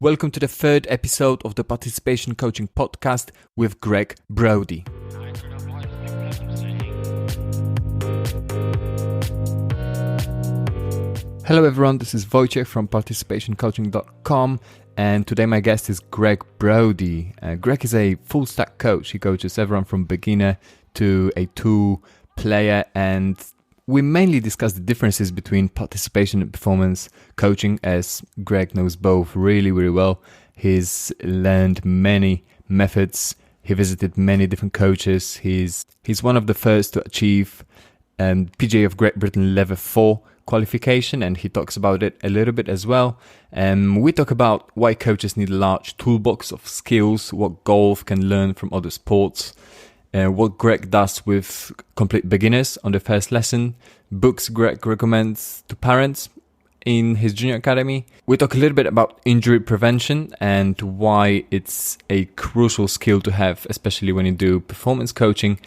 Welcome to the third episode of the Participation Coaching Podcast with Brodie. Hello everyone, this is Wojciech from ParticipationCoaching.com, and today my guest is Brodie. Greg is a full stack coach. He coaches everyone from beginner to a tool player, and we mainly discuss the differences between participation and performance coaching, as Greg knows both really well. He's learned many methods. He visited many different coaches. He's one of the first to achieve PGA of Great Britain Level 4 qualification, and he talks about it a little bit as well. We talk about why coaches need a large toolbox of skills, what golf can learn from other sports, what Greg does with complete beginners on the first lesson, books Greg recommends to parents in his junior academy. We talk a little bit about injury prevention and why it's a crucial skill to have, especially when you do performance coaching.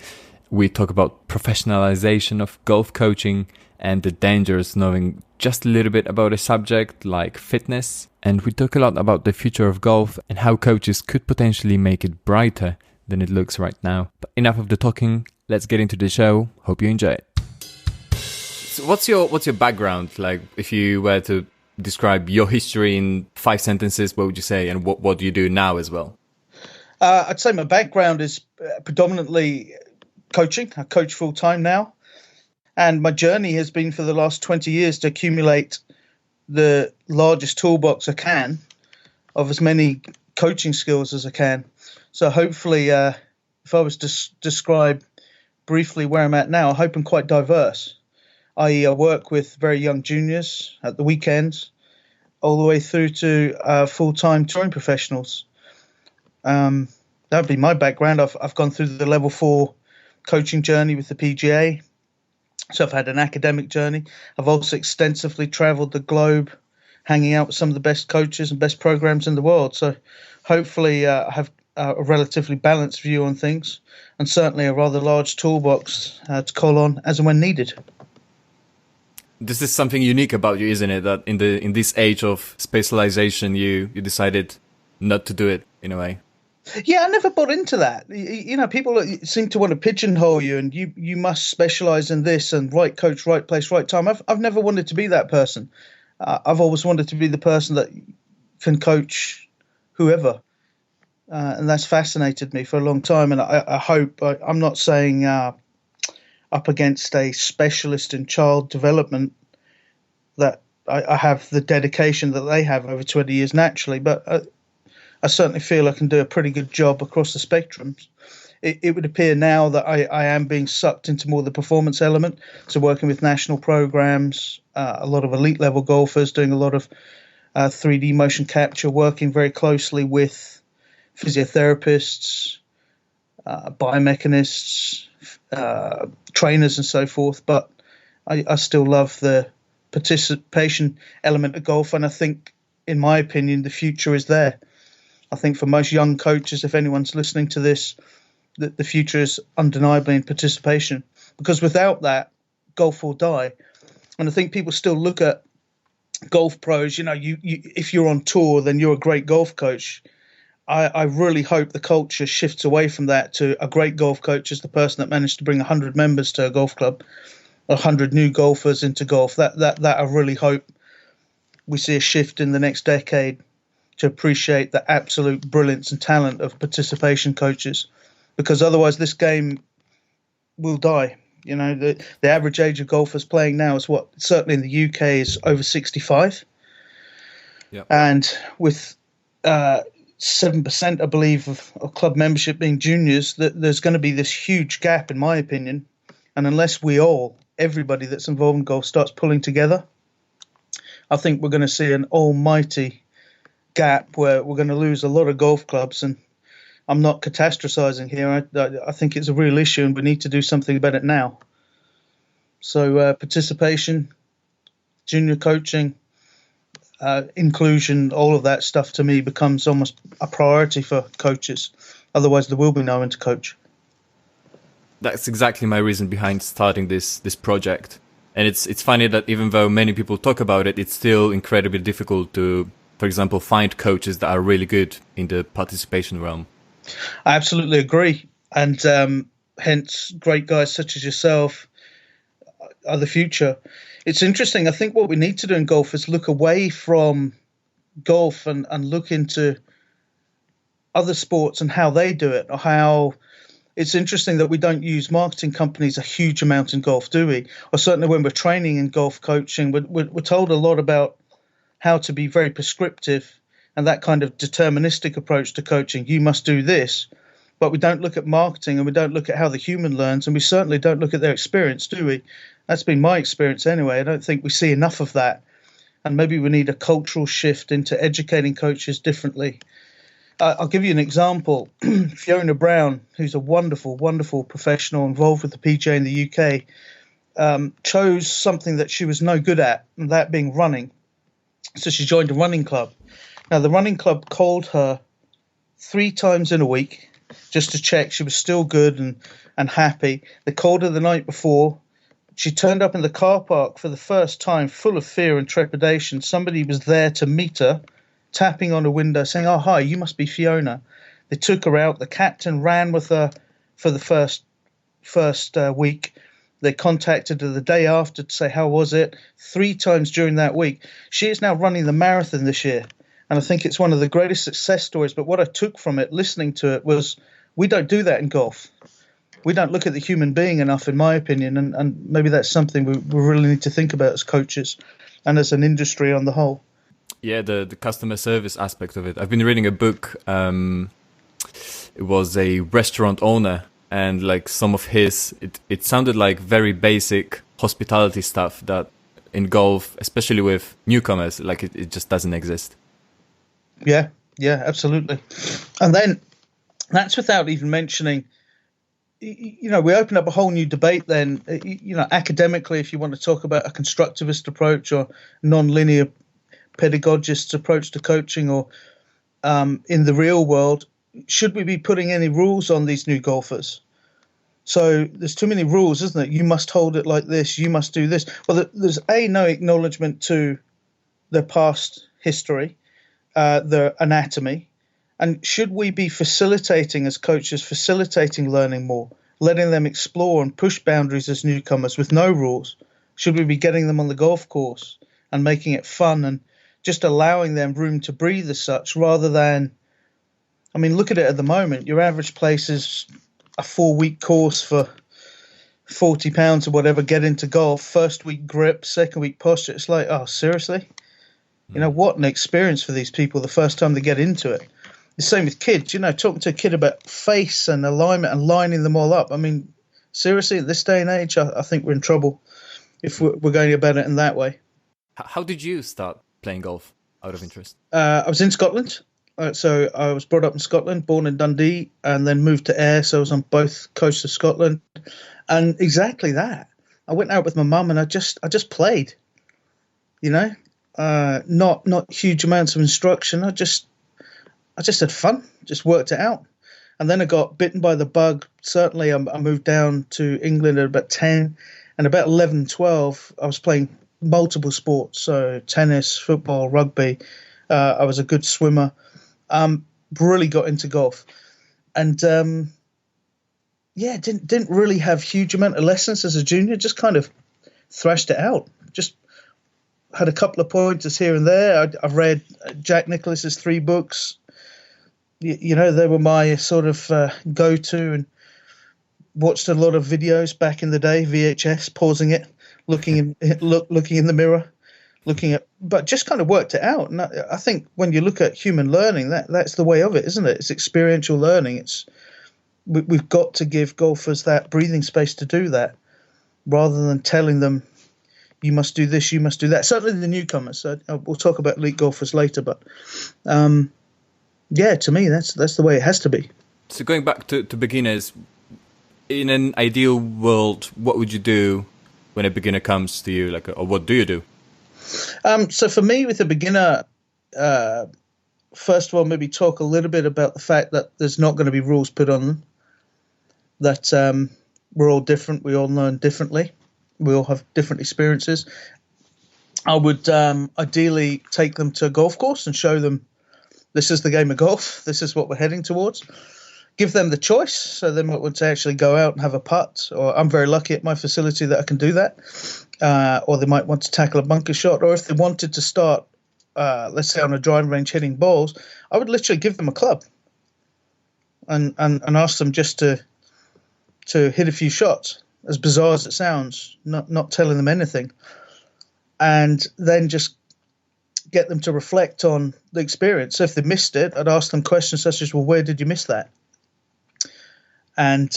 We talk about professionalization of golf coaching and the dangers knowing just a little bit about a subject like fitness. And we talk a lot about the future of golf and how coaches could potentially make it brighter than it looks right now. But enough of the talking, let's get into the show. Hope you enjoy it. So what's your background? Like, if you were to describe your history in 5 sentences, what would you say, and what do you do now as well? I'd say my background is predominantly coaching. I coach full time now, and my journey has been for the last 20 years to accumulate the largest toolbox I can of as many coaching skills as I can. So hopefully, if I was to describe briefly where I'm at now, I hope I'm quite diverse. I work with very young juniors at the weekends, all the way through to full-time touring professionals. That would be my background. I've gone through the level 4 coaching journey with the PGA. So I've had an academic journey. I've also extensively traveled the globe, hanging out with some of the best coaches and best programs in the world. So hopefully I have a relatively balanced view on things, and certainly a rather large toolbox to call on as and when needed. This is something unique about you, isn't it? That in this age of specialization, you decided not to do it in a way. Yeah, I never bought into that. You know, people seem to want to pigeonhole you, and you must specialize in this and right coach, right place, right time. I've never wanted to be that person. I've always wanted to be the person that can coach whoever. And that's fascinated me for a long time. And I hope, I'm not saying up against a specialist in child development that I have the dedication that they have over 20 years naturally, but I certainly feel I can do a pretty good job across the spectrum. It would appear now that I am being sucked into more the performance element. So working with national programs, a lot of elite level golfers, doing a lot of 3D motion capture, working very closely with physiotherapists, biomechanists, trainers and so forth. But I still love the participation element of golf. And I think, in my opinion, the future is there. I think for most young coaches, if anyone's listening to this, the future is undeniably in participation. Because without that, golf will die. And I think people still look at golf pros, you if you're on tour, then you're a great golf coach. I really hope the culture shifts away from that to a great golf coach is the person that managed to bring 100 members to a golf club, 100 new golfers into golf. That I really hope we see a shift in the next decade to appreciate the absolute brilliance and talent of participation coaches, because otherwise this game will die. You know, the average age of golfers playing now is certainly in the UK is over 65. Yep. And with 7%, I believe, of club membership being juniors, that there's going to be this huge gap, in my opinion. And unless everybody that's involved in golf starts pulling together, I think we're going to see an almighty gap where we're going to lose a lot of golf clubs. And I'm not catastrophizing here. I think it's a real issue and we need to do something about it now. So participation, junior coaching, inclusion, all of that stuff to me becomes almost a priority for coaches. Otherwise, there will be no one to coach. That's exactly my reason behind starting this project. And it's funny that even though many people talk about it, it's still incredibly difficult to for example, find coaches that are really good in the participation realm? I absolutely agree. And hence, great guys such as yourself are the future. It's interesting. I think what we need to do in golf is look away from golf and look into other sports and how they do it, or how it's interesting that we don't use marketing companies a huge amount in golf, do we? Or certainly when we're training in golf coaching, we're told a lot about how to be very prescriptive and that kind of deterministic approach to coaching. You must do this, but we don't look at marketing and we don't look at how the human learns, and we certainly don't look at their experience, do we? That's been my experience anyway. I don't think we see enough of that, and maybe we need a cultural shift into educating coaches differently. I'll give you an example. Fiona Brown, who's a wonderful, wonderful professional involved with the PGA in the UK, chose something that she was no good at, and that being running. So she joined a running club. Now, the running club called her 3 times in a week just to check she was still good and happy. They called her the night before. She turned up in the car park for the first time, full of fear and trepidation. Somebody was there to meet her, tapping on a window, saying, "Oh, hi, you must be Fiona." They took her out. The captain ran with her for the first week. They contacted her the day after to say, "How was it?" 3 times during that week. She is now running the marathon this year, and I think it's one of the greatest success stories. But what I took from it, listening to it, was we don't do that in golf. We don't look at the human being enough, in my opinion, and maybe that's something we really need to think about as coaches and as an industry on the whole. Yeah, the customer service aspect of it. I've been reading a book. It was a restaurant owner, and like some of his, it sounded like very basic hospitality stuff that in golf, especially with newcomers, like it just doesn't exist. Yeah, absolutely. And then that's without even mentioning, we open up a whole new debate then, academically, if you want to talk about a constructivist approach or non-linear pedagogist approach to coaching, or in the real world, should we be putting any rules on these new golfers? So there's too many rules, isn't it? You must hold it like this. You must do this. Well, there's no acknowledgement to their past history, their anatomy. And should we be facilitating as coaches, facilitating learning more, letting them explore and push boundaries as newcomers with no rules? Should we be getting them on the golf course and making it fun and just allowing them room to breathe as such, rather than, I mean, look at it at the moment. Your average place is a 4-week course for £40 or whatever, get into golf. First week grip, second week posture. It's like, oh, seriously? What an experience for these people the first time they get into it. The same with kids, talking to a kid about face and alignment and lining them all up. I mean, seriously, at this day and age, I think we're in trouble if we're going about it in that way. How did you start playing golf, out of interest? I was in Scotland. So I was brought up in Scotland, born in Dundee, and then moved to Ayr. So I was on both coasts of Scotland. And exactly that. I went out with my mum and I just played, not huge amounts of instruction. I just had fun, just worked it out. And then I got bitten by the bug. Certainly I moved down to England at about 10, and about 11, 12, I was playing multiple sports. So tennis, football, rugby. I was a good swimmer. Really got into golf. And didn't really have huge amount of lessons as a junior, just kind of thrashed it out. Just had a couple of pointers here and there. I've read Jack Nicklaus's 3 books. They were my sort of go-to, and watched a lot of videos back in the day, VHS, pausing it, looking in the mirror, but just kind of worked it out. And I think when you look at human learning, that's the way of it, isn't it? It's experiential learning. We've got to give golfers that breathing space to do that, rather than telling them, you must do this, you must do that. Certainly the newcomers. We'll talk about elite golfers later, but to me, that's the way it has to be. So going back to beginners, in an ideal world, what would you do when a beginner comes to you? Or what do you do? So for me, with a beginner, first of all, maybe talk a little bit about the fact that there's not going to be rules put on them, that we're all different, we all learn differently, we all have different experiences. I would ideally take them to a golf course and show them this is the game of golf. This is what we're heading towards. Give them the choice. So they might want to actually go out and have a putt, or I'm very lucky at my facility that I can do that. Or they might want to tackle a bunker shot, or if they wanted to start, let's say on a driving range hitting balls, I would literally give them a club and ask them just to hit a few shots, as bizarre as it sounds, not telling them anything, and then just get them to reflect on the experience. So if they missed it, I'd ask them questions such as, well, where did you miss that? And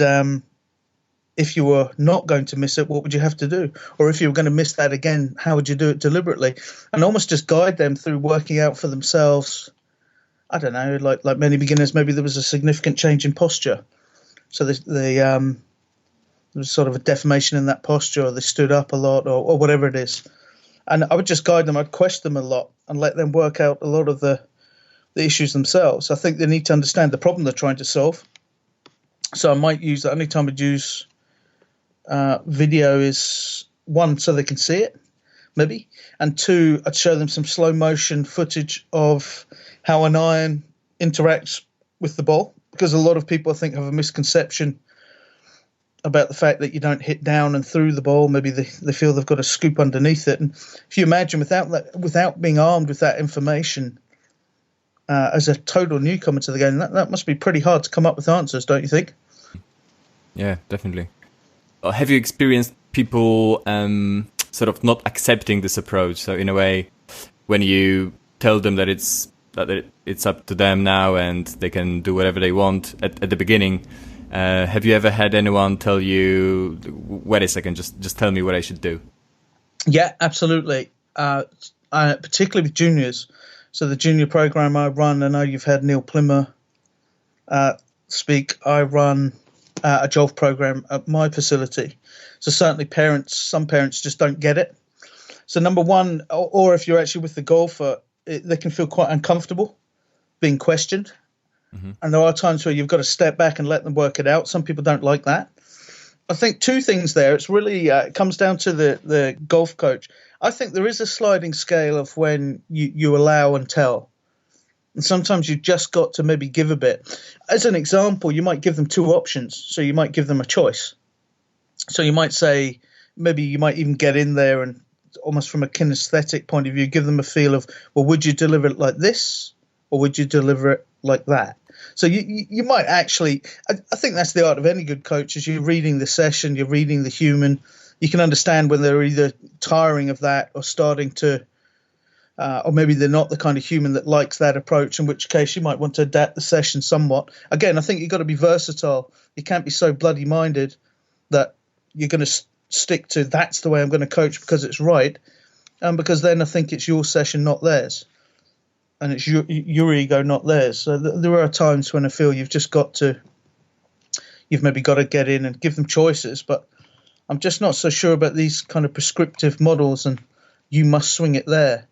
if you were not going to miss it, what would you have to do? Or if you were going to miss that again, how would you do it deliberately? And almost just guide them through working out for themselves. I don't know, like many beginners, maybe there was a significant change in posture. So there was sort of a deformation in that posture, or they stood up a lot, or whatever it is. And I would just guide them. I'd question them a lot and let them work out a lot of the issues themselves. I think they need to understand the problem they're trying to solve. So I might use the only time I'd use video is, one, so they can see it, maybe, and two, I'd show them some slow motion footage of how an iron interacts with the ball, because a lot of people, I think, have a misconception about the fact that you don't hit down and through the ball. Maybe they feel they've got a scoop underneath it. And if you imagine without being armed with that information, as a total newcomer to the game, that must be pretty hard to come up with answers, don't you think? Yeah, definitely. Have you experienced people sort of not accepting this approach? So in a way, when you tell them that it's up to them now and they can do whatever they want at the beginning, have you ever had anyone tell you, wait a second, just tell me what I should do? Yeah, absolutely. Particularly with juniors. So the junior program I run, I know you've had Neil Plimmer speak. I run a golf program at my facility. So certainly some parents just don't get it. So number one, or if you're actually with the golfer, they can feel quite uncomfortable being questioned. Mm-hmm. And there are times where you've got to step back and let them work it out. Some people don't like that. I think two things there. It's really it comes down to the golf coach. I think there is a sliding scale of when you allow and tell. And sometimes you've just got to maybe give a bit. As an example, you might give them two options. So you might give them a choice. So you might say, maybe you might even get in there and almost from a kinesthetic point of view, give them a feel of, well, would you deliver it like this? Or would you deliver it like that? So you might actually, I think that's the art of any good coach, is you're reading the session, you're reading the human. You can understand when they're either tiring of that or starting to, or maybe they're not the kind of human that likes that approach, in which case you might want to adapt the session somewhat. Again, I think you've got to be versatile. You can't be so bloody minded that you're going to stick to that's the way I'm going to coach because it's right, because then I think it's your session, not theirs. And it's your ego, not theirs. So there are times when I feel you've maybe got to get in and give them choices. But I'm just not so sure about these kind of prescriptive models and you must swing it there.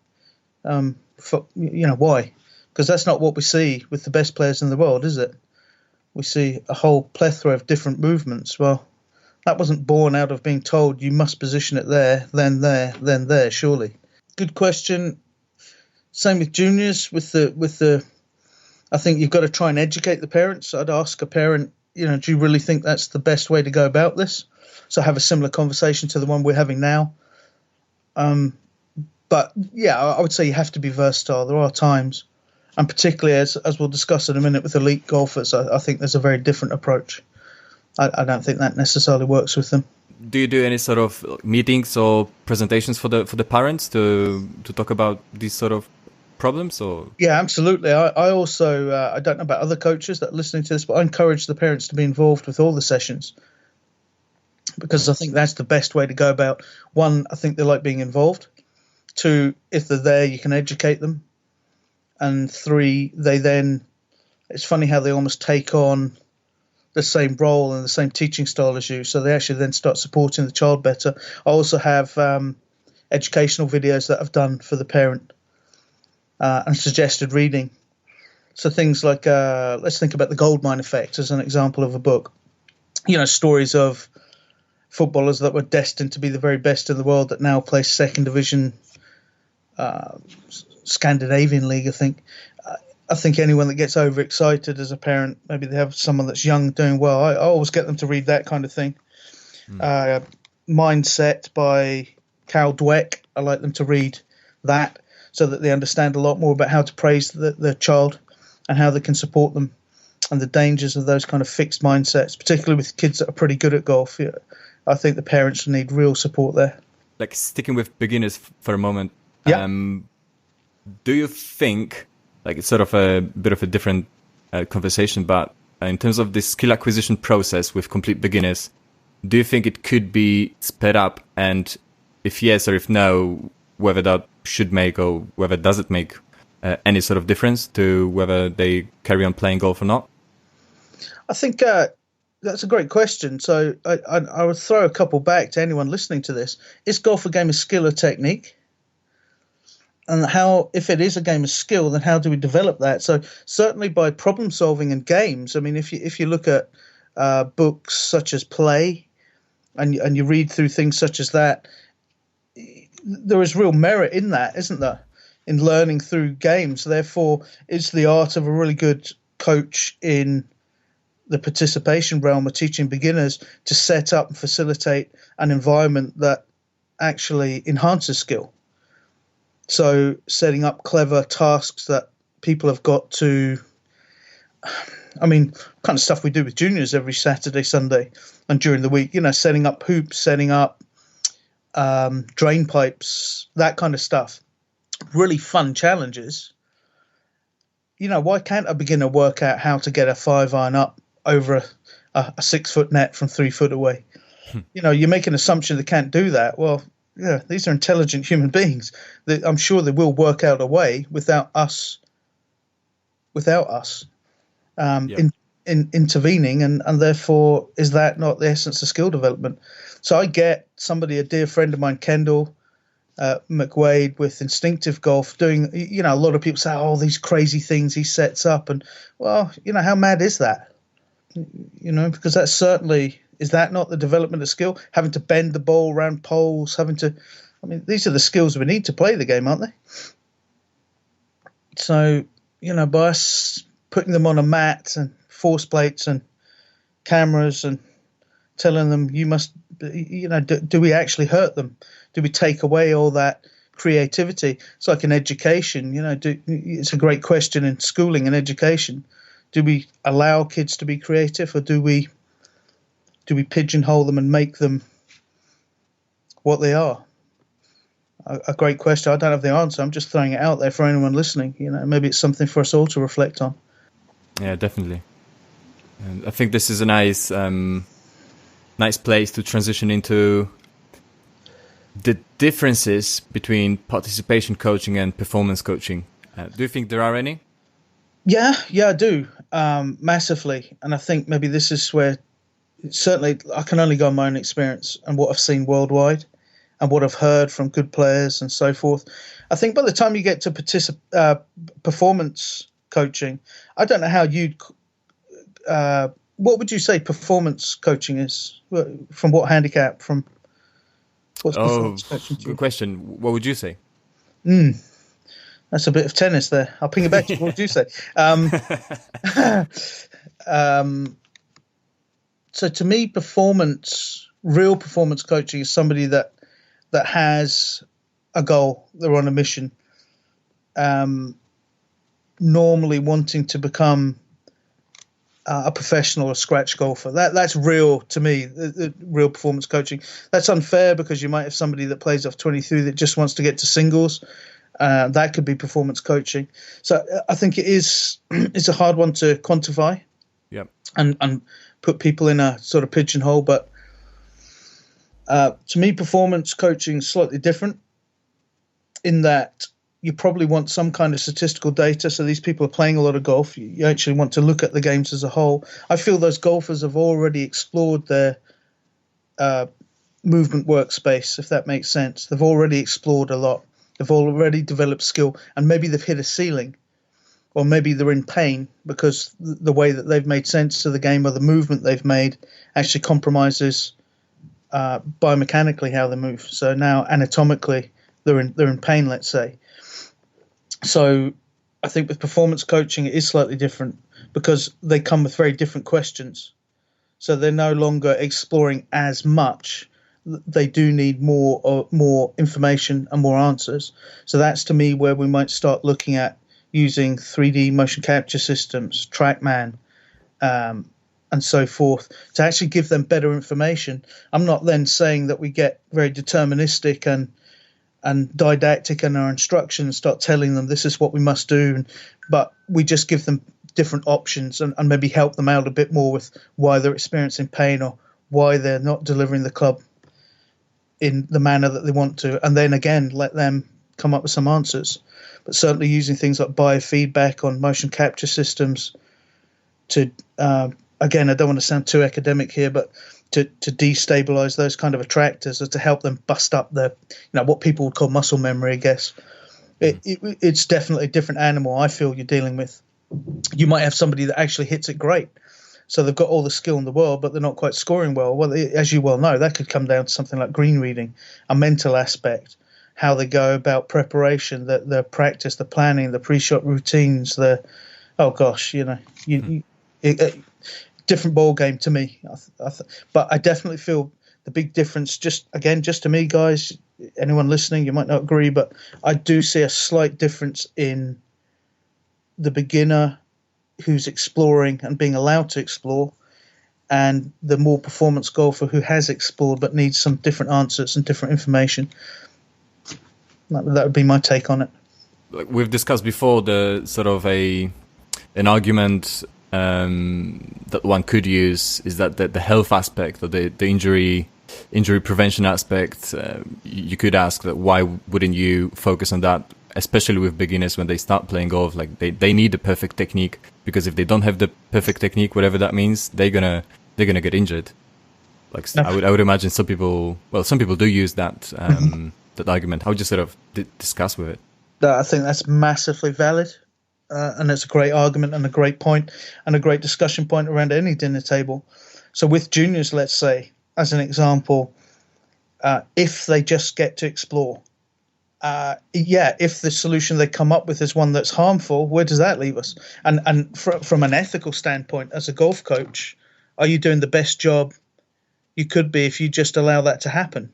Why? Because that's not what we see with the best players in the world, is it? We see a whole plethora of different movements. Well, that wasn't born out of being told you must position it there, then there, surely. Good question. Same with juniors. With the, I think you've got to try and educate the parents. I'd ask a parent, do you really think that's the best way to go about this? So have a similar conversation to the one we're having now. But yeah, I would say you have to be versatile. There are times, and particularly as we'll discuss in a minute with elite golfers, I think there's a very different approach. I don't think that necessarily works with them. Do you do any sort of meetings or presentations for the parents to talk about these sort of problems? Or yeah, absolutely. I also I don't know about other coaches that are listening to this, but I encourage the parents to be involved with all the sessions, because I think that's the best way to go about. One, I think they like being involved. Two, if they're there, you can educate them. And three, it's funny how they almost take on the same role and the same teaching style as you, so they actually then start supporting the child better. I also have educational videos that I've done for the parent and suggested reading. So things like, let's think about the goldmine effect as an example of a book. Stories of footballers that were destined to be the very best in the world that now play second division Scandinavian league, I think. I think anyone that gets overexcited as a parent, maybe they have someone that's young doing well. I always get them to read that kind of thing. Mindset by Carol Dweck. I like them to read that so that they understand a lot more about how to praise the child and how they can support them and the dangers of those kind of fixed mindsets, particularly with kids that are pretty good at golf. Yeah, I think the parents need real support there. Like sticking with beginners for a moment. Yeah. Do you think, like it's sort of a bit of a different conversation, but in terms of the skill acquisition process with complete beginners, do you think it could be sped up? And if yes or if no, whether that should make or whether does it make any sort of difference to whether they carry on playing golf or not? I think that's a great question. So I would throw a couple back to anyone listening to this. Is golf a game of skill or technique? And how, if it is a game of skill, then how do we develop that? So certainly by problem solving and games. I mean, if you look at books such as Play, and you read through things such as that, there is real merit in that, isn't there? In learning through games. Therefore, it's the art of a really good coach in the participation realm of teaching beginners to set up and facilitate an environment that actually enhances skill. So setting up clever tasks that people have got to, I mean, kind of stuff we do with juniors every Saturday, Sunday, and during the week, setting up hoops, setting up drain pipes, that kind of stuff. Really fun challenges. Why can't a beginner work out how to get a 5-iron up over a 6-foot net from 3 foot away? You make an assumption they can't do that. Well, yeah, these are intelligent human beings. I'm sure they will work out a way without us intervening, and therefore is that not the essence of skill development? So I get a dear friend of mine, Kendall McWade, with instinctive golf doing, a lot of people say, oh, these crazy things he sets up, and well, how mad is that? Because that certainly, is that not the development of skill? Having to bend the ball around poles, these are the skills we need to play the game, aren't they? So, by us putting them on a mat and force plates and cameras and telling them you must, do we actually hurt them? Do we take away all that creativity? It's like in education, it's a great question in schooling and education. Do we allow kids to be creative, or do we pigeonhole them and make them what they are? A great question. I don't have the answer. I'm just throwing it out there for anyone listening. Maybe it's something for us all to reflect on. Yeah, definitely. And I think this is a nice place to transition into the differences between participation coaching and performance coaching. Do you think there are any? Yeah, I do, massively. And I think maybe this is where, certainly I can only go on my own experience and what I've seen worldwide and what I've heard from good players and so forth. I think by the time you get to performance coaching, I don't know how you'd what would you say performance coaching is? From what handicap? From what's performance coaching? Good question. What would you say? That's a bit of tennis there. I'll ping it back to you. What would you say? So to me, real performance coaching is somebody that has a goal. They're on a mission. Normally wanting to become a professional or scratch golfer. That's real to me, the real performance coaching. That's unfair because you might have somebody that plays off 23 that just wants to get to singles. That could be performance coaching. So I think it's a hard one to quantify. Yep. And put people in a sort of pigeonhole. But to me, performance coaching is slightly different in that you probably want some kind of statistical data. So these people are playing a lot of golf. You actually want to look at the games as a whole. I feel those golfers have already explored their movement workspace, if that makes sense. They've already explored a lot. They've already developed skill, and maybe they've hit a ceiling, or maybe they're in pain because the way that they've made sense to the game or the movement they've made actually compromises biomechanically how they move. So now anatomically they're in pain, let's say. So I think with performance coaching, it is slightly different because they come with very different questions. So they're no longer exploring as much. They do need more information and more answers. So that's to me where we might start looking at using 3D motion capture systems, TrackMan, and so forth, to actually give them better information. I'm not then saying that we get very deterministic and didactic in our instructions, start telling them this is what we must do, but we just give them different options and maybe help them out a bit more with why they're experiencing pain or why they're not delivering the club in the manner that they want to, and then again let them come up with some answers. But certainly using things like biofeedback on motion capture systems to again, I don't want to sound too academic here, but to destabilize those kind of attractors, or to help them bust up the, what people would call muscle memory, I guess. It's definitely a different animal I feel you're dealing with. You might have somebody that actually hits it great, so they've got all the skill in the world, but they're not quite scoring well. Well, as you well know, that could come down to something like green reading, a mental aspect, how they go about preparation, the practice, the planning, the pre-shot routines, different ball game to me. But I definitely feel the big difference, just to me, guys, anyone listening, you might not agree, but I do see a slight difference in the beginner who's exploring and being allowed to explore, and the more performance golfer who has explored but needs some different answers and different information. That would be my take on it. Like we've discussed before, the sort of an argument that one could use is that the health aspect, or the injury prevention aspect, you could ask that why wouldn't you focus on that, especially with beginners when they start playing golf. Like they need the perfect technique, because if they don't have the perfect technique, whatever that means, they're gonna get injured. Like I would imagine some people do use that that argument. How would you sort of discuss with it? I think that's massively valid. And it's a great argument and a great point and a great discussion point around any dinner table. So with juniors, let's say, as an example, if they just get to explore, if the solution they come up with is one that's harmful, where does that leave us? And from an ethical standpoint, as a golf coach, are you doing the best job you could be if you just allow that to happen?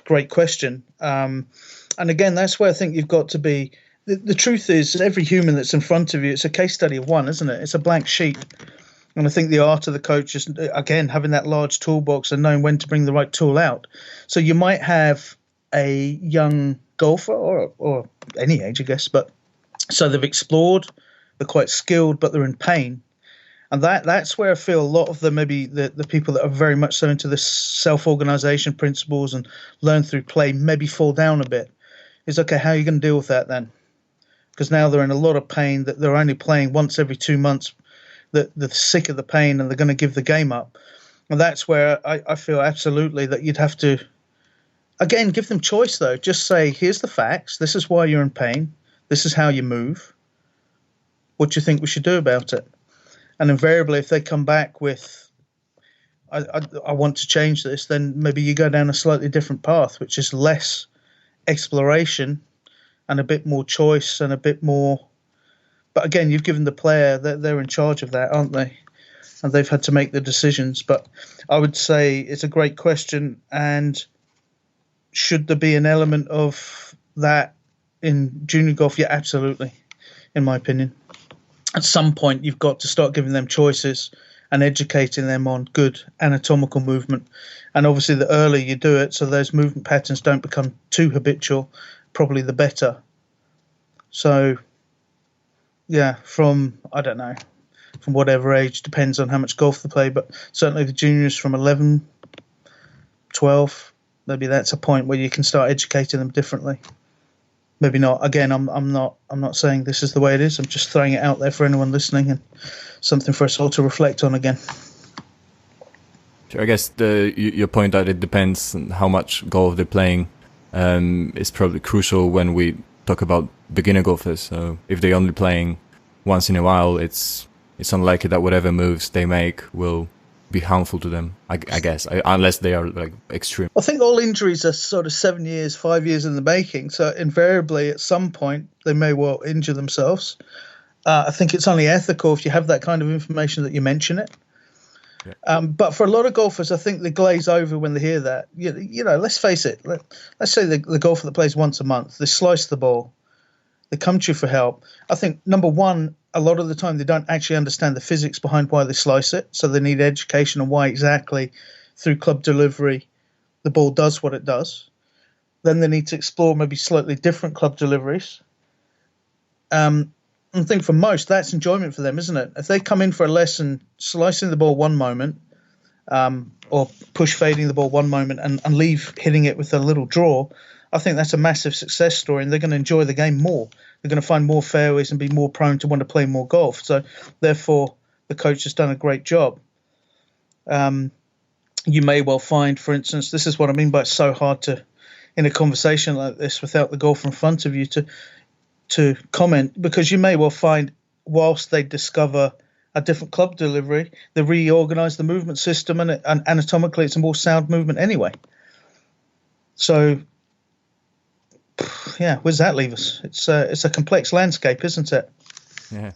Great question. And again, that's where I think you've got to be. The truth is, every human that's in front of you, it's a case study of one, isn't it? It's a blank sheet. And I think the art of the coach is, again, having that large toolbox and knowing when to bring the right tool out. So you might have a young golfer, or any age, I guess, but so they've explored, they're quite skilled, but they're in pain. And that's where I feel a lot of maybe the people that are very much so into the self-organization principles and learn through play maybe fall down a bit. Is, okay, how are you going to deal with that then? Because now they're in a lot of pain, that they're only playing once every 2 months, that they're sick of the pain and they're going to give the game up. And that's where I feel absolutely that you'd have to, again, give them choice though. Just say, here's the facts. This is why you're in pain. This is how you move. What do you think we should do about it? And invariably, if they come back with, I want to change this, then maybe you go down a slightly different path, which is less exploration and a bit more choice and a bit more. But again, you've given the player that they're in charge of that, aren't they? And they've had to make the decisions. But I would say it's a great question. And should there be an element of that in junior golf? Yeah, absolutely, in my opinion. At some point, you've got to start giving them choices and educating them on good anatomical movement. And obviously, the earlier you do it, so those movement patterns don't become too habitual, probably the better. So, yeah, from whatever age, depends on how much golf they play, but certainly the juniors from 11, 12, maybe that's a point where you can start educating them differently. Maybe not. Again, I'm not saying this is the way it is. I'm just throwing it out there for anyone listening, and something for us all to reflect on again. Sure, I guess your point that it depends on how much golf they're playing is probably crucial when we talk about beginner golfers. So if they're only playing once in a while, it's unlikely that whatever moves they make will be harmful to them, I guess, unless they are like extreme. I think all injuries are sort of 7 years, 5 years in the making. So invariably, at some point, they may well injure themselves. I think it's only ethical if you have that kind of information that you mention it. Yeah. But for a lot of golfers, I think they glaze over when they hear that. You know, let's face it. Let's say the golfer that plays once a month, they slice the ball, they come to you for help. I think, number one, a lot of the time they don't actually understand the physics behind why they slice it. So they need education on why exactly through club delivery the ball does what it does. Then they need to explore maybe slightly different club deliveries. I think for most, that's enjoyment for them, isn't it? If they come in for a lesson slicing the ball one moment or push fading the ball one moment and leave hitting it with a little draw, I think that's a massive success story, and they're going to enjoy the game more. They're going to find more fairways and be more prone to want to play more golf. So therefore, the coach has done a great job. You may well find, for instance, this is what I mean by it's so hard to, in a conversation like this without the golfer in front of you, to comment, because you may well find whilst they discover a different club delivery, they reorganize the movement system, and anatomically it's a more sound movement anyway. So, yeah, where does that leave us? It's a complex landscape, isn't it? Yeah.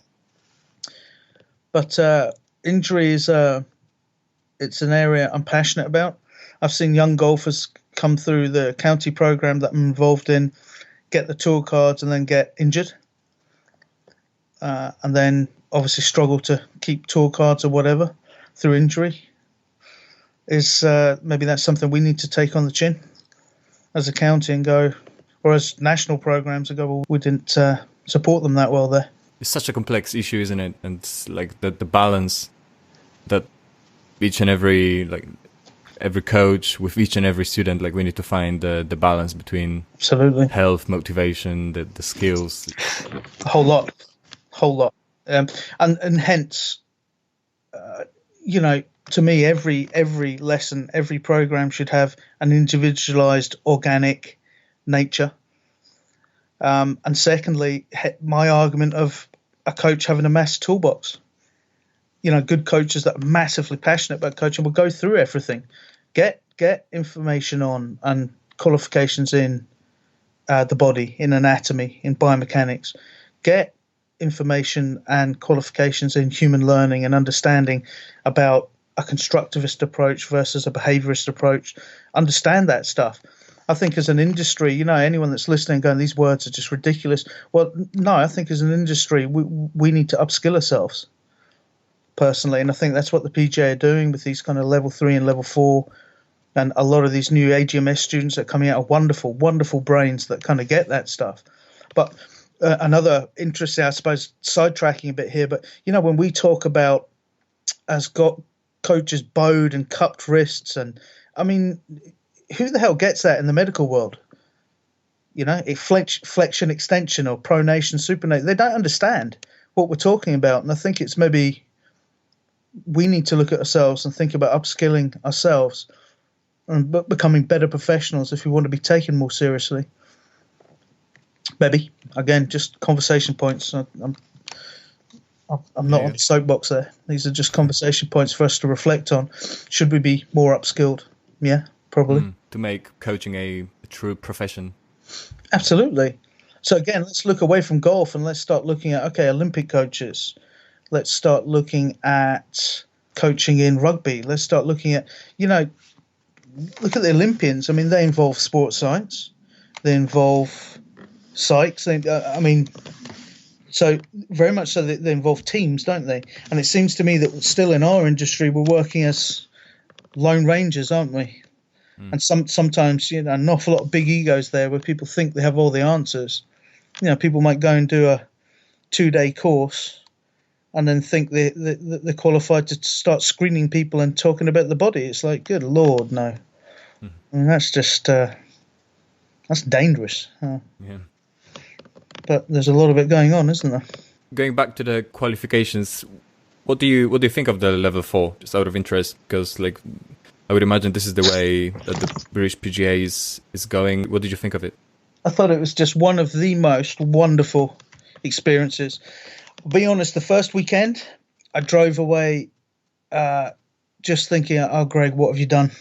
But injury is it's an area I'm passionate about. I've seen young golfers come through the county program that I'm involved in, get the tour cards and then get injured, and then obviously struggle to keep tour cards or whatever through injury. Is maybe that's something we need to take on the chin as a county and go, or as national programs and go, well, we didn't support them that well there. It's such a complex issue, isn't it? And it's like the balance that each and every coach with each and every student, like we need to find the balance between absolutely health, motivation, the skills, a whole lot, and hence, you know, to me, every lesson, every program should have an individualized, organic nature. And secondly, my argument of a coach having a mass toolbox. You know, good coaches that are massively passionate about coaching will go through everything, get information on and qualifications in the body, in anatomy, in biomechanics, get information and qualifications in human learning and understanding about a constructivist approach versus a behaviorist approach. Understand that stuff. I think as an industry, you know, anyone that's listening going, these words are just ridiculous. Well, no, I think as an industry, we need to upskill ourselves. Personally, and I think that's what the PGA are doing with these kind of level 3 and level 4, and a lot of these new AGMS students that are coming out of wonderful brains that kind of get that stuff. But another interesting, I suppose, sidetracking a bit here, but you know, when we talk about as got coaches bowed and cupped wrists, and I mean, who the hell gets that in the medical world? You know, flexion extension or pronation, supination, they don't understand what we're talking about, and I think it's maybe we need to look at ourselves and think about upskilling ourselves and becoming better professionals if we want to be taken more seriously. Maybe, again, just conversation points. I'm not on the soapbox there. These are just conversation points for us to reflect on. Should we be more upskilled? Yeah, probably. To make coaching a true profession. Absolutely. So again, let's look away from golf and let's start looking at, okay, Olympic coaches. Let's start looking at coaching in rugby. Let's start looking at, you know, look at the Olympians. I mean, they involve sports science. They involve psychs. So very much so they involve teams, don't they? And it seems to me that still in our industry, we're working as lone rangers, aren't we? And sometimes, you know, an awful lot of big egos there where people think they have all the answers. You know, people might go and do a 2-day course and then think they're qualified to start screening people and talking about the body. It's like, good Lord, no. And that's just, that's dangerous. Yeah. But there's a lot of it going on, isn't there? Going back to the qualifications, what do you think of the level 4, just out of interest? Because, like, I would imagine this is the way that the British PGA is going. What did you think of it? I thought it was just one of the most wonderful experiences. I'll be honest, the first weekend, I drove away just thinking, oh, Greg, what have you done?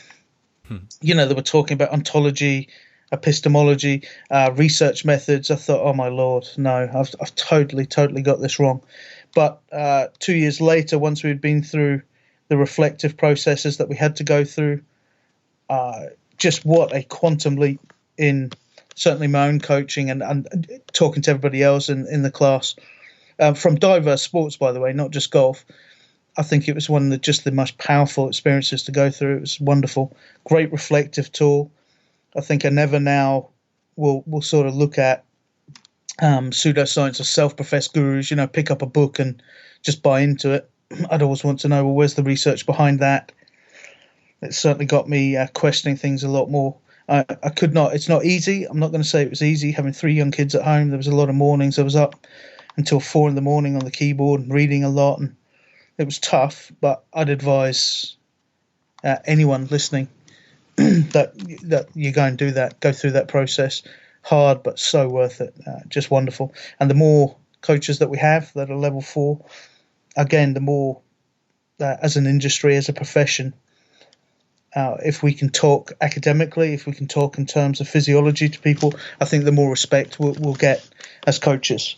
They were talking about ontology, epistemology, research methods. I thought, oh my Lord, no, I've totally got this wrong. But 2 years later, once we'd been through the reflective processes that we had to go through, just what a quantum leap in certainly my own coaching and talking to everybody else in the class, from diverse sports, by the way, not just golf. I think it was one of the most powerful experiences to go through. It was wonderful. Great reflective tool. I think I never now will sort of look at pseudoscience or self-professed gurus, pick up a book and just buy into it. I'd always want to know, well, where's the research behind that? It certainly got me questioning things a lot more. I could not. It's not easy. I'm not going to say it was easy. Having 3 young kids at home, there was a lot of mornings I was up until 4 a.m. on the keyboard and reading a lot, and it was tough. But I'd advise anyone listening that you go and do that, go through that process. Hard, but so worth it. Just wonderful. And the more coaches that we have that are level 4, again, the more as an industry, as a profession, if we can talk academically, if we can talk in terms of physiology to people, I think the more respect we'll get as coaches.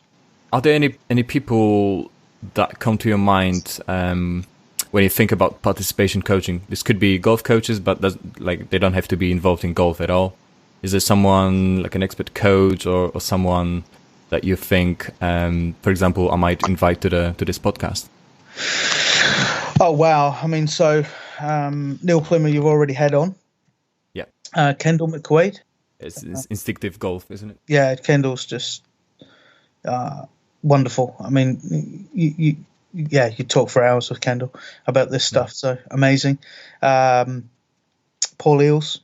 Are there any people that come to your mind when you think about participation coaching? This could be golf coaches, but they don't have to be involved in golf at all. Is there someone like an expert coach or someone that you think, for example, I might invite to this podcast? Oh, wow. I mean, so Neil Plymouth you've already had on. Yeah. Kendall McQuaid. It's instinctive golf, isn't it? Yeah, Kendall's just wonderful. I mean, you talk for hours with Kendall about this stuff, so amazing. Paul Eels.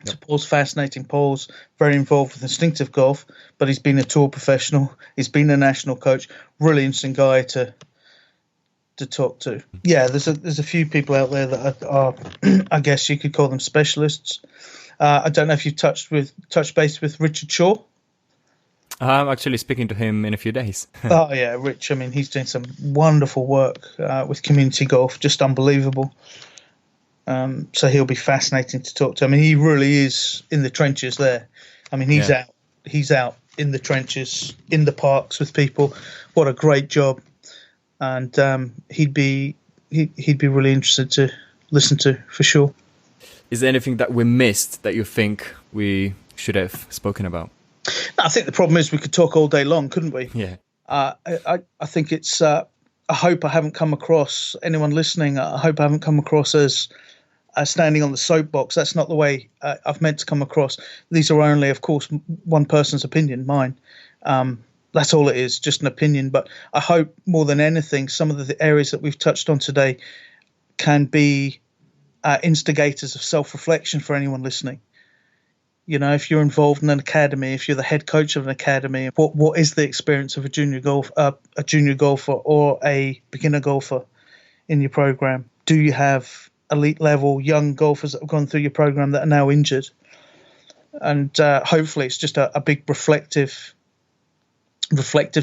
So Paul's fascinating. Paul's very involved with instinctive golf, but he's been a tour professional. He's been a national coach. Really interesting guy to talk to. Yeah, there's a few people out there that are I guess you could call them specialists. I don't know if you've touched base with Richard Shaw. I'm actually speaking to him in a few days. Oh yeah, Rich. I mean, he's doing some wonderful work with community golf, just unbelievable. So he'll be fascinating to talk to. I mean, he really is in the trenches there. I mean, he's out in the trenches, in the parks with people. What a great job. And he'd be really interested to listen to, for sure. Is there anything that we missed that you think we should have spoken about? No, I think the problem is we could talk all day long, couldn't we? Yeah. I think it's. I hope I haven't come across anyone listening. I hope I haven't come across as standing on the soapbox. That's not the way I've meant to come across. These are only, of course, one person's opinion, mine. That's all it is, just an opinion. But I hope more than anything, some of the areas that we've touched on today can be instigators of self-reflection for anyone listening. If you're involved in an academy, if you're the head coach of an academy, what is the experience of a junior golfer or a beginner golfer in your program? Do you have elite level young golfers that have gone through your program that are now injured? And hopefully it's just a big reflective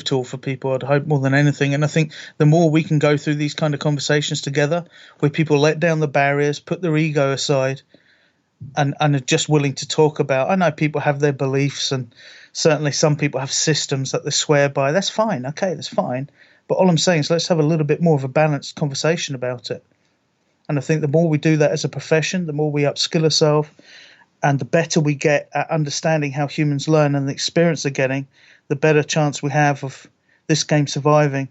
tool for people, I'd hope, more than anything. And I think the more we can go through these kind of conversations together, where people let down the barriers, put their ego aside, and are just willing to talk about. I know people have their beliefs, and certainly some people have systems that they swear by. That's fine. Okay, that's fine. But all I'm saying is let's have a little bit more of a balanced conversation about it. And I think the more we do that as a profession, the more we upskill ourselves, and the better we get at understanding how humans learn and the experience they're getting, the better chance we have of this game surviving.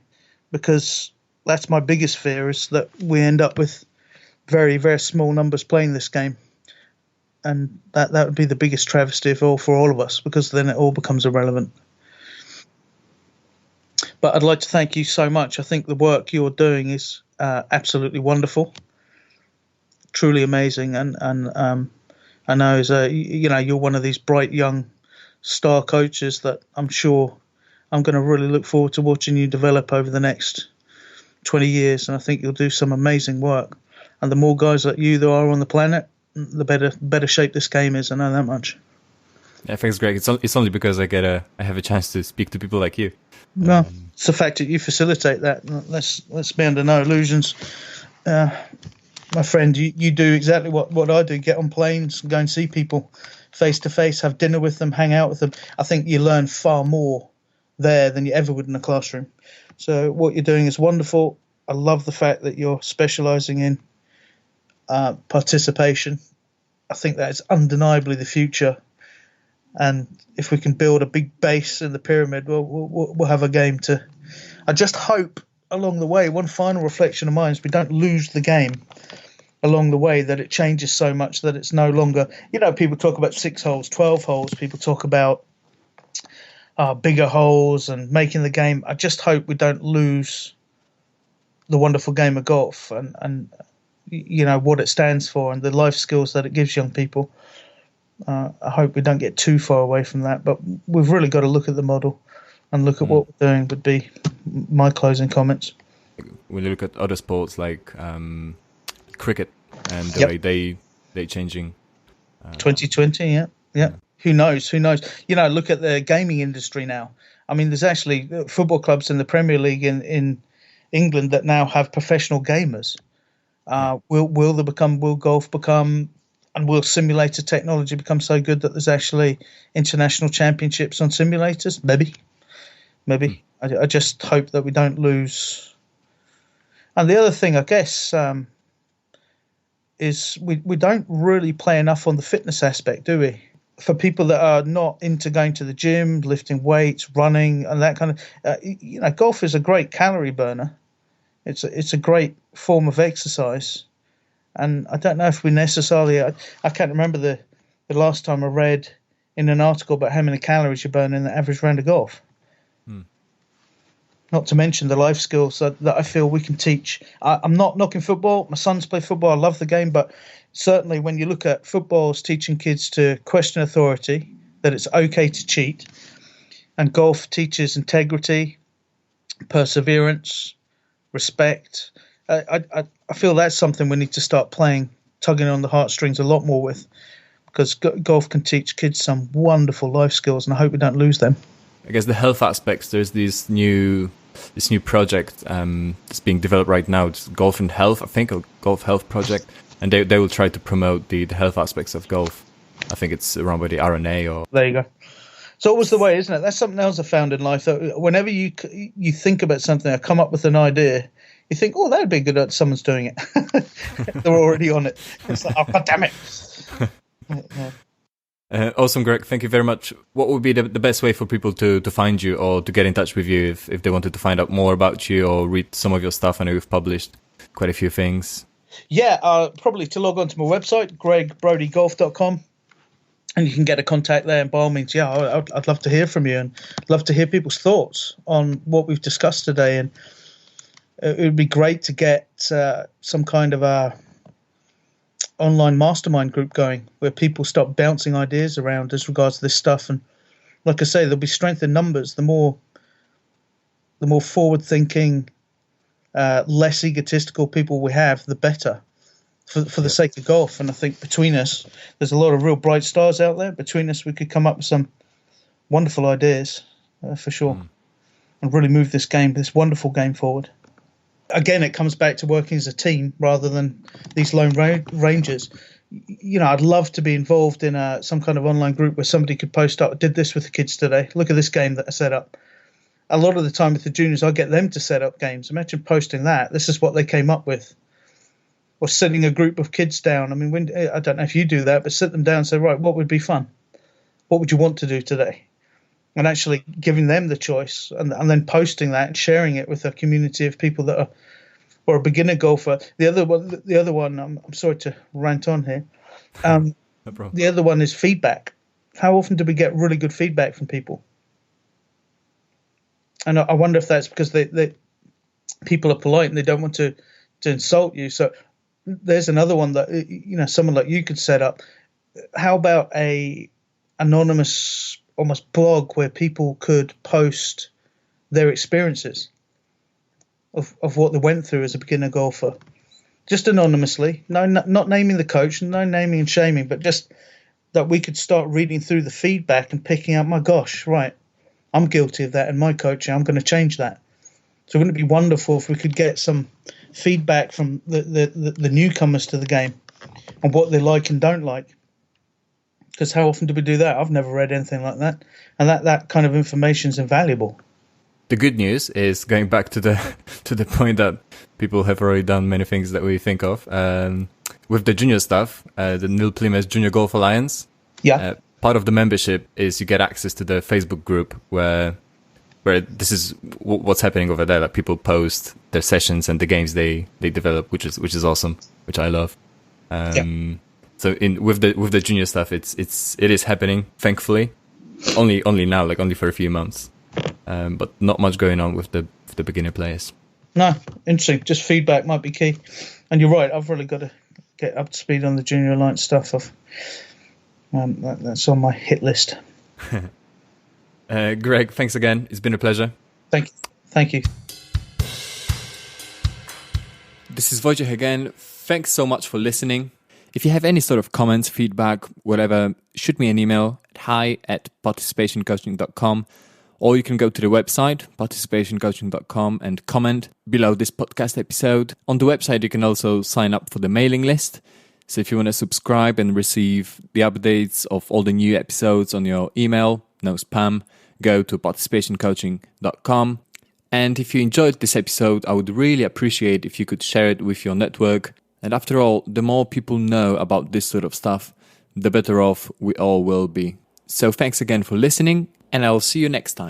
Because that's my biggest fear, is that we end up with very, very small numbers playing this game. And that would be the biggest travesty of all for all of us, because then it all becomes irrelevant. But I'd like to thank you so much. I think the work you're doing is absolutely wonderful, truly amazing. And I know you're one of these bright young star coaches that I'm sure I'm going to really look forward to watching you develop over the next 20 years. And I think you'll do some amazing work. And the more guys like you there are on the planet, the better shape this game is. I know that much. Yeah, thanks, Greg. It's only because I have a chance to speak to people like you. No, it's the fact that you facilitate that. Let's be under no illusions. My friend, you do exactly what I do. Get on planes, go and see people face to face, have dinner with them, hang out with them. I think you learn far more there than you ever would in a classroom. So what you're doing is wonderful. I love the fact that you're specialising in participation. I think that is undeniably the future. And if we can build a big base in the pyramid, we'll have a game to. I just hope along the way, one final reflection of mine is we don't lose the game along the way, that it changes so much that it's no longer, people talk about 6 holes, 12 holes, people talk about bigger holes and making the game. I just hope we don't lose the wonderful game of golf and what it stands for and the life skills that it gives young people. I hope we don't get too far away from that, but we've really got to look at the model and look at what we're doing would be my closing comments. When you look at other sports like cricket and the way they changing. 2020, yeah. Who knows? Look at the gaming industry now. I mean, there's actually football clubs in the Premier League in England that now have professional gamers. Will golf become, and will simulator technology become so good that there's actually international championships on simulators? Maybe. I just hope that we don't lose. And the other thing, I guess, is we don't really play enough on the fitness aspect, do we? For people that are not into going to the gym, lifting weights, running, and that kind of, golf is a great calorie burner. It's a great form of exercise, and I don't know if we necessarily. I can't remember the last time I read in an article about how many calories you burn in the average round of golf. Not to mention the life skills that I feel we can teach. I'm not knocking football. My sons play football. I love the game, but certainly when you look at football as teaching kids to question authority, that it's okay to cheat, and golf teaches integrity, perseverance, respect. I feel that's something we need to start tugging on the heartstrings a lot more with, because golf can teach kids some wonderful life skills, and I hope we don't lose them. I guess the health aspects, there's this new project that's being developed right now. It's Golf and Health, I think, a Golf Health project, and they will try to promote the health aspects of golf. I think it's around by the RNA or. There you go. It's always the way, isn't it? That's something else I found in life. That whenever you think about something, I come up with an idea, you think, oh, that'd be good at someone's doing it. They're already on it. It's like, oh, God damn it. Yeah. Awesome, Greg. Thank you very much. What would be the best way for people to find you or to get in touch with you if they wanted to find out more about you or read some of your stuff? I know you've published quite a few things. Yeah, probably to log on to my website, gregbrodygolf.com, and you can get a contact there. And by all means, yeah, I'd love to hear from you and love to hear people's thoughts on what we've discussed today. And it would be great to get some kind of a online mastermind group going where people start bouncing ideas around as regards to this stuff. And like I say, there'll be strength in numbers. The more forward thinking, less egotistical people we have, the better for the sake of golf. And I think between us, there's a lot of real bright stars out there. Between us, we could come up with some wonderful ideas for sure, and really move this wonderful game forward. Again, it comes back to working as a team rather than these lone rangers. I'd love to be involved in some kind of online group where somebody could post up, did this with the kids today. Look at this game that I set up. A lot of the time with the juniors, I get them to set up games. Imagine posting that. This is what they came up with. Or sitting a group of kids down. I mean, I don't know if you do that, but sit them down and say, right, what would be fun? What would you want to do today? And actually giving them the choice and then posting that and sharing it with a community of people that are, or a beginner golfer. The other one, I'm sorry to rant on here. No problem. The other one is feedback. How often do we get really good feedback from people? And I wonder if that's because they people are polite and they don't want to insult you. So there's another one that, someone like you could set up. How about a anonymous almost blog where people could post their experiences of what they went through as a beginner golfer, just anonymously, not naming the coach, no naming and shaming, but just that we could start reading through the feedback and picking out, my gosh, right, I'm guilty of that in my coaching, I'm going to change that. So wouldn't it be wonderful if we could get some feedback from the newcomers to the game on what they like and don't like? Because how often do we do that? I've never read anything like that. And that kind of information is invaluable. The good news is, going back to the point that people have already done many things that we think of. With the junior stuff, the Nil Plymouth Junior Golf Alliance, part of the membership is you get access to the Facebook group where this is what's happening over there. That people post their sessions and the games they develop, which is awesome, which I love. So with the junior stuff, it is happening, thankfully. Only now, like only for a few months, but not much going on with the beginner players. No, interesting. Just feedback might be key. And you're right. I've really got to get up to speed on the Junior Alliance stuff. That's on my hit list. Greg, thanks again. It's been a pleasure. Thank you. This is Wojciech again. Thanks so much for listening. If you have any sort of comments, feedback, whatever, shoot me an email at hi@ParticipationCoaching.com, or you can go to the website, ParticipationCoaching.com, and comment below this podcast episode. On the website, you can also sign up for the mailing list. So if you want to subscribe and receive the updates of all the new episodes on your email, no spam, go to ParticipationCoaching.com. And if you enjoyed this episode, I would really appreciate if you could share it with your network. And after all, the more people know about this sort of stuff, the better off we all will be. So thanks again for listening, and I'll see you next time.